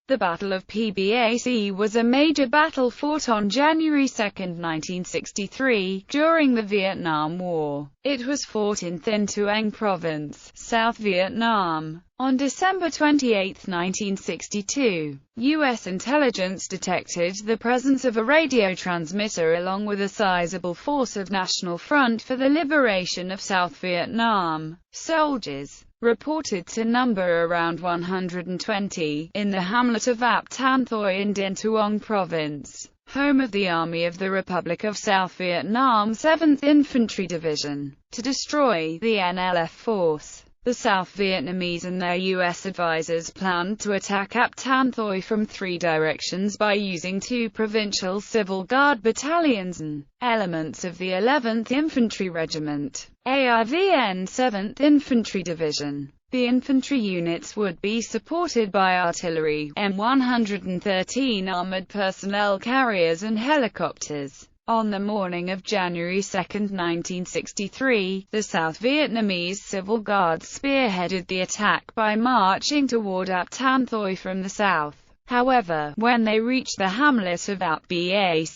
The Battle of Ap Bac was a major battle fought on January 2, 1963, during the Vietnam War. It was fought in Thanh Tuong Province, South Vietnam. On December 28, 1962, U.S. intelligence detected the presence of a radio transmitter along with a sizable force of National Front for the Liberation of South Vietnam soldiers, reported to number around 120, in the hamlet of Ap Tanthoi in Thanh Tuong Province, home of the Army of the Republic of South Vietnam 7th Infantry Division. To destroy the NLF force, the South Vietnamese and their U.S. advisors planned to attack Ap Tanthoi from 3 directions by using 2 provincial civil guard battalions and elements of the 11th Infantry Regiment, AIVN 7th Infantry Division. The infantry units would be supported by artillery, M113 armored personnel carriers and helicopters. On the morning of January 2, 1963, the South Vietnamese Civil Guard spearheaded the attack by marching toward Ap Tanthoi from the south. However, when they reached the hamlet of Ap Bac,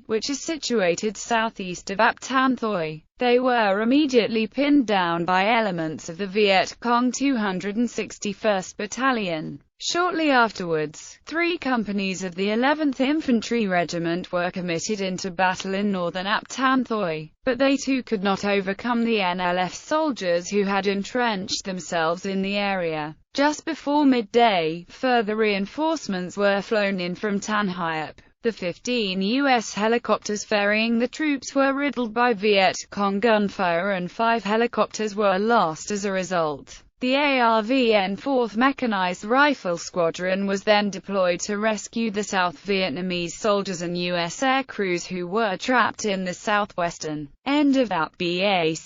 which is situated southeast of Ap Tanthoi, they were immediately pinned down by elements of the Viet Cong 261st Battalion. Shortly afterwards, 3 companies of the 11th Infantry Regiment were committed into battle in northern Ap Tanthoi, but they too could not overcome the NLF soldiers who had entrenched themselves in the area. Just before midday, further reinforcements were flown in from Tan Hyap. The 15 U.S. helicopters ferrying the troops were riddled by Viet Cong gunfire and 5 helicopters were lost as a result. The ARVN 4th Mechanized Rifle Squadron was then deployed to rescue the South Vietnamese soldiers and U.S. air crews who were trapped in the southwestern end of Ap Bac,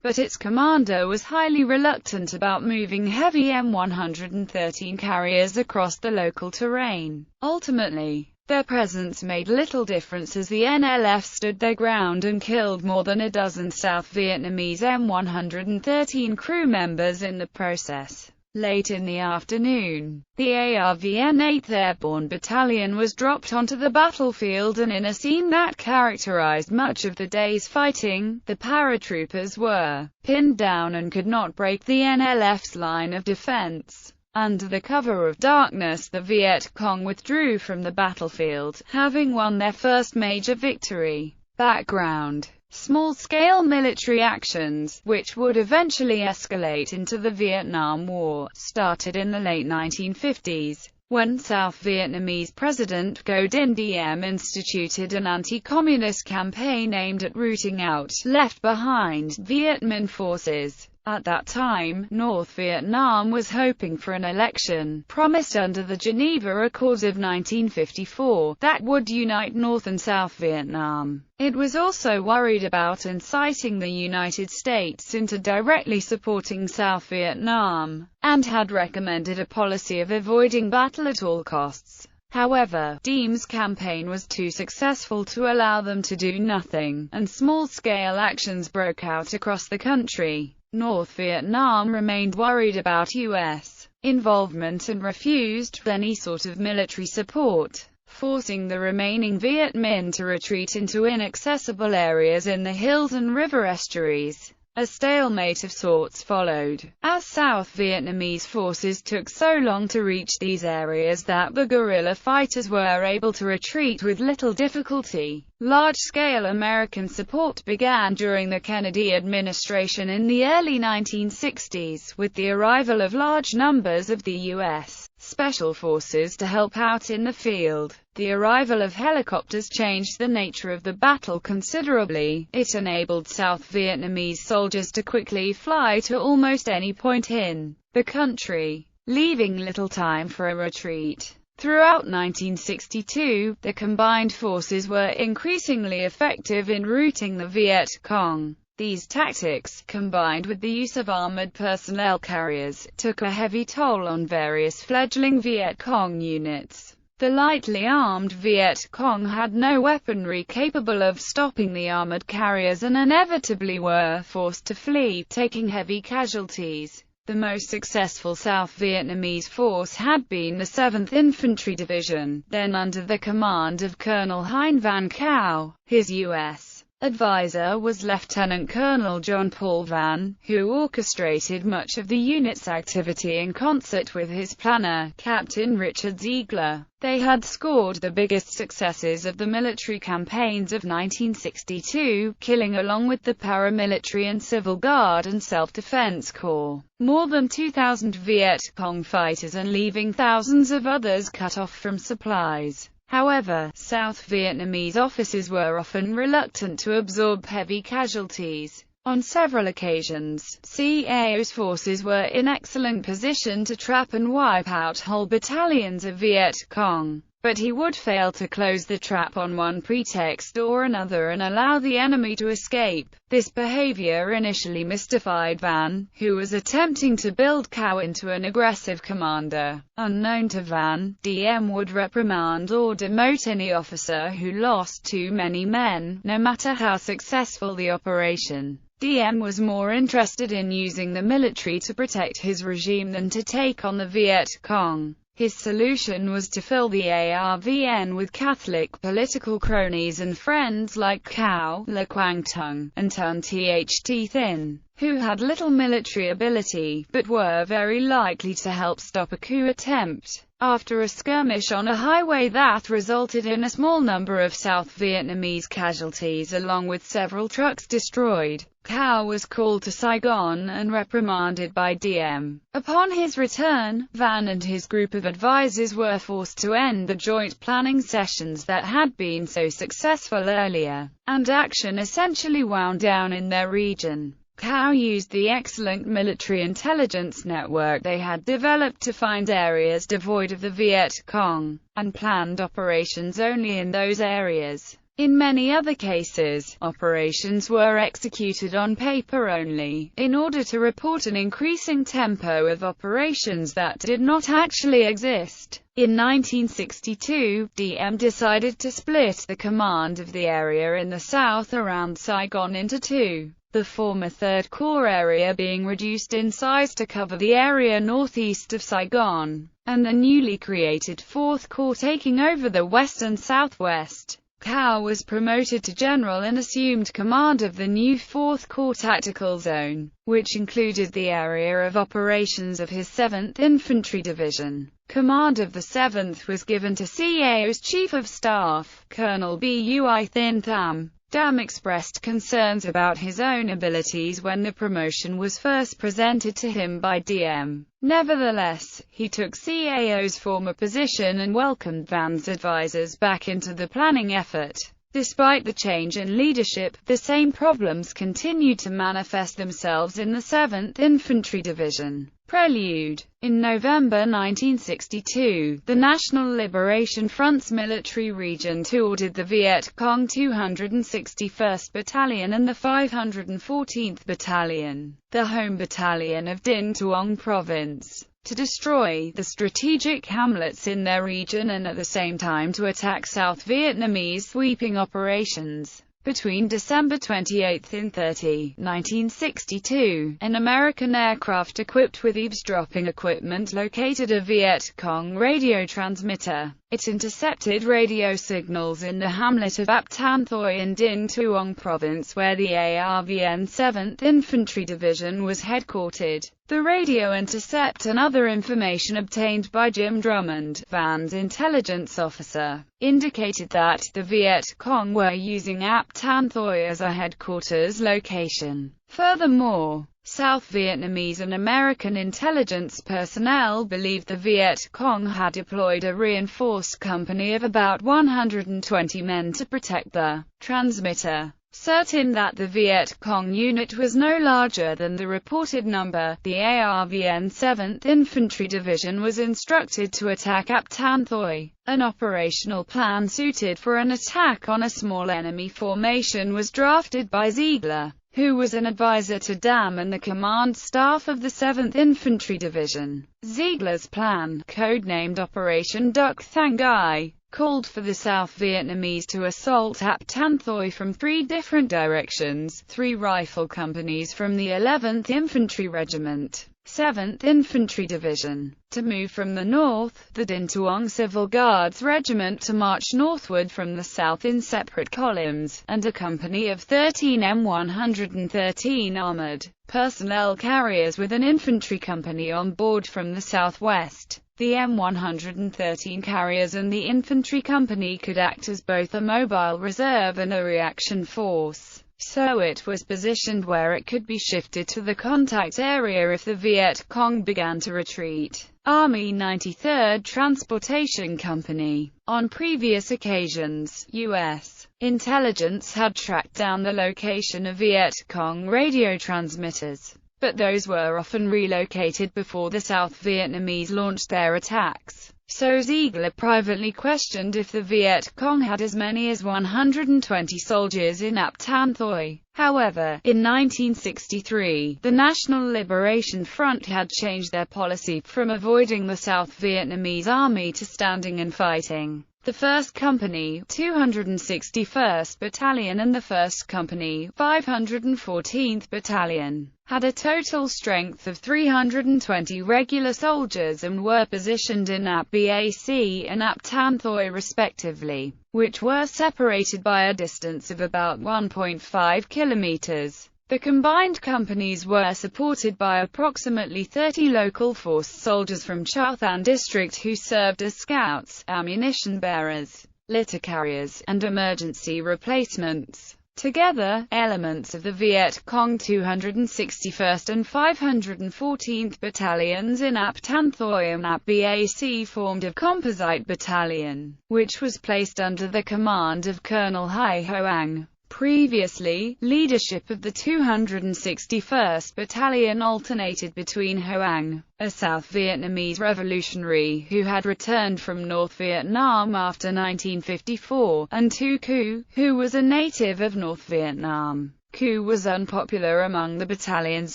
but its commander was highly reluctant about moving heavy M113 carriers across the local terrain. Ultimately, their presence made little difference as the NLF stood their ground and killed more than a dozen South Vietnamese M113 crew members in the process. Late in the afternoon, the ARVN 8th Airborne Battalion was dropped onto the battlefield, and in a scene that characterized much of the day's fighting, the paratroopers were pinned down and could not break the NLF's line of defense. Under the cover of darkness, the Viet Cong withdrew from the battlefield, having won their first major victory. Background: small-scale military actions, which would eventually escalate into the Vietnam War, started in the late 1950s, when South Vietnamese President Ngo Dinh Diem instituted an anti-communist campaign aimed at rooting out left-behind Viet Minh forces. At that time, North Vietnam was hoping for an election, promised under the Geneva Accords of 1954, that would unite North and South Vietnam. It was also worried about inciting the United States into directly supporting South Vietnam, and had recommended a policy of avoiding battle at all costs. However, Diem's campaign was too successful to allow them to do nothing, and small-scale actions broke out across the country. North Vietnam remained worried about U.S. involvement and refused any sort of military support, forcing the remaining Viet Minh to retreat into inaccessible areas in the hills and river estuaries. A stalemate of sorts followed, as South Vietnamese forces took so long to reach these areas that the guerrilla fighters were able to retreat with little difficulty. Large-scale American support began during the Kennedy administration in the early 1960s, with the arrival of large numbers of the U.S. Special Forces to help out in the field. The arrival of helicopters changed the nature of the battle considerably. It enabled South Vietnamese soldiers to quickly fly to almost any point in the country, leaving little time for a retreat. Throughout 1962, the combined forces were increasingly effective in routing the Viet Cong. These tactics, combined with the use of armored personnel carriers, took a heavy toll on various fledgling Viet Cong units. The lightly armed Viet Cong had no weaponry capable of stopping the armored carriers and inevitably were forced to flee, taking heavy casualties. The most successful South Vietnamese force had been the 7th Infantry Division, then under the command of Colonel Hein Van Cao. His U.S. advisor was Lieutenant Colonel John Paul Van, who orchestrated much of the unit's activity in concert with his planner, Captain Richard Ziegler. They had scored the biggest successes of the military campaigns of 1962, killing along with the paramilitary and civil guard and self-defense corps more than 2,000 Viet Cong fighters and leaving thousands of others cut off from supplies. However, South Vietnamese officers were often reluctant to absorb heavy casualties. On several occasions, CAO's forces were in excellent position to trap and wipe out whole battalions of Viet Cong, but he would fail to close the trap on one pretext or another and allow the enemy to escape. This behavior initially mystified Van, who was attempting to build Cao into an aggressive commander. Unknown to Van, DM would reprimand or demote any officer who lost too many men, no matter how successful the operation. DM was more interested in using the military to protect his regime than to take on the Viet Cong. His solution was to fill the ARVN with Catholic political cronies and friends like Cao, Le Quang Tung, and Tun Th Thin, who had little military ability, but were very likely to help stop a coup attempt. After a skirmish on a highway that resulted in a small number of South Vietnamese casualties along with several trucks destroyed, Cao was called to Saigon and reprimanded by DM. Upon his return, Van and his group of advisors were forced to end the joint planning sessions that had been so successful earlier, and action essentially wound down in their region. Cao used the excellent military intelligence network they had developed to find areas devoid of the Viet Cong, and planned operations only in those areas. In many other cases, operations were executed on paper only, in order to report an increasing tempo of operations that did not actually exist. In 1962, DM decided to split the command of the area in the south around Saigon into two, the former 3rd Corps area being reduced in size to cover the area northeast of Saigon, and the newly created 4th Corps taking over the west and southwest. Cao was promoted to general and assumed command of the new 4th Corps Tactical Zone, which included the area of operations of his 7th Infantry Division. Command of the 7th was given to CAO's Chief of Staff, Colonel Bui Thin Tham. Dam expressed concerns about his own abilities when the promotion was first presented to him by DM. Nevertheless, he took CAO's former position and welcomed Van's advisors back into the planning effort. Despite the change in leadership, the same problems continued to manifest themselves in the 7th Infantry Division. Prelude. In November 1962, the National Liberation Front's military region ordered the Viet Cong 261st Battalion and the 514th Battalion, the home battalion of Din Tuong Province, to destroy the strategic hamlets in their region and at the same time to attack South Vietnamese sweeping operations. Between December 28 and 30, 1962, an American aircraft equipped with eavesdropping equipment located a Viet Cong radio transmitter. It intercepted radio signals in the hamlet of Ap Tanthoi in Din Tuong Province where the ARVN 7th Infantry Division was headquartered. The radio intercept and other information obtained by Jim Drummond, Van's intelligence officer, indicated that the Viet Cong were using Ap Tanthoi as a headquarters location. Furthermore, South Vietnamese and American intelligence personnel believed the Viet Cong had deployed a reinforced company of about 120 men to protect the transmitter. Certain that the Viet Cong unit was no larger than the reported number, the ARVN 7th Infantry Division was instructed to attack Ap Tanthoi. An operational plan suited for an attack on a small enemy formation was drafted by Ziegler, who was an advisor to Dam and the command staff of the 7th Infantry Division. Ziegler's plan, codenamed Operation Duc Thang Ai, called for the South Vietnamese to assault Ap Tanthoi from 3 different directions, 3 rifle companies from the 11th Infantry Regiment, 7th Infantry Division, to move from the north, the Din Tuong Civil Guards Regiment to march northward from the south in separate columns, and a company of 13 M113 armored personnel carriers with an infantry company on board from the southwest. The M113 carriers and the infantry company could act as both a mobile reserve and a reaction force, so it was positioned where it could be shifted to the contact area if the Viet Cong began to retreat. Army 93rd Transportation Company. On previous occasions, U.S. intelligence had tracked down the location of Viet Cong radio transmitters, but those were often relocated before the South Vietnamese launched their attacks. So Ziegler privately questioned if the Viet Cong had as many as 120 soldiers in Ap Thoi. However, in 1963, the National Liberation Front had changed their policy from avoiding the South Vietnamese army to standing and fighting. The 1st Company, 261st Battalion and the 1st Company, 514th Battalion, had a total strength of 320 regular soldiers and were positioned in Ap Bac and Ap Thoi respectively, which were separated by a distance of about 1.5 kilometers. The combined companies were supported by approximately 30 local force soldiers from Cha Than district who served as scouts, ammunition bearers, litter carriers, and emergency replacements. Together, elements of the Viet Cong 261st and 514th Battalions in Ap Thoi and Ap Bac formed a composite battalion, which was placed under the command of Colonel Hai Hoang. Previously, leadership of the 261st Battalion alternated between Hoang, a South Vietnamese revolutionary who had returned from North Vietnam after 1954, and Tu Cu, who was a native of North Vietnam. Cu was unpopular among the battalion's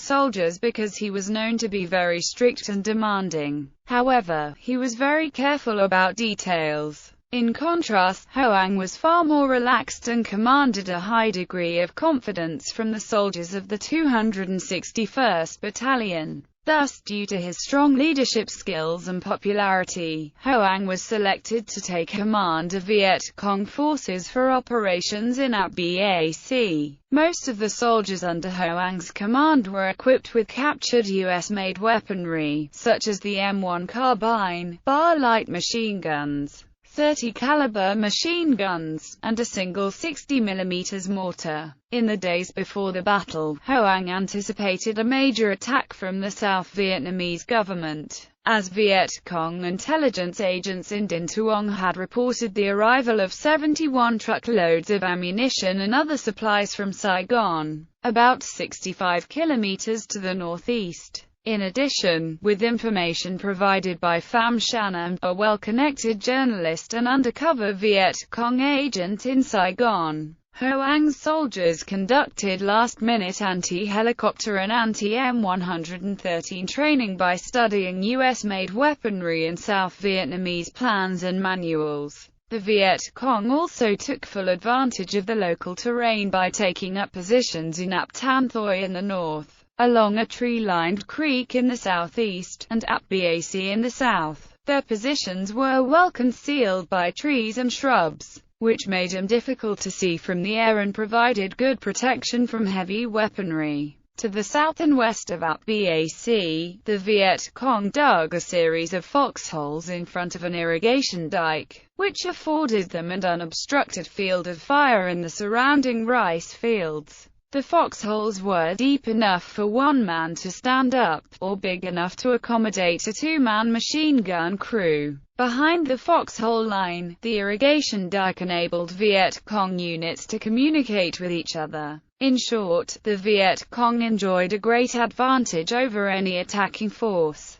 soldiers because he was known to be very strict and demanding. However, he was very careful about details. In contrast, Hoang was far more relaxed and commanded a high degree of confidence from the soldiers of the 261st Battalion. Thus, due to his strong leadership skills and popularity, Hoang was selected to take command of Viet Cong forces for operations in Ap Bac. Most of the soldiers under Hoang's command were equipped with captured U.S.-made weaponry, such as the M1 carbine, bar light machine guns, 30 caliber machine guns, and a single 60 mm mortar. In the days before the battle, Hoang anticipated a major attack from the South Vietnamese government, as Viet Cong intelligence agents in Din Tuong had reported the arrival of 71 truckloads of ammunition and other supplies from Saigon, about 65 kilometers to the northeast. In addition, with information provided by Pham Shan, a well-connected journalist and undercover Viet Cong agent in Saigon, Hoang's soldiers conducted last-minute anti-helicopter and anti-M113 training by studying U.S.-made weaponry and South Vietnamese plans and manuals. The Viet Cong also took full advantage of the local terrain by taking up positions in Ap Thoi in the north, along a tree-lined creek in the southeast, and Ap Bac in the south. Their positions were well concealed by trees and shrubs, which made them difficult to see from the air and provided good protection from heavy weaponry. To the south and west of Ap Bac, the Viet Cong dug a series of foxholes in front of an irrigation dike, which afforded them an unobstructed field of fire in the surrounding rice fields. The foxholes were deep enough for one man to stand up, or big enough to accommodate a two-man machine gun crew. Behind the foxhole line, the irrigation dike enabled Viet Cong units to communicate with each other. In short, the Viet Cong enjoyed a great advantage over any attacking force.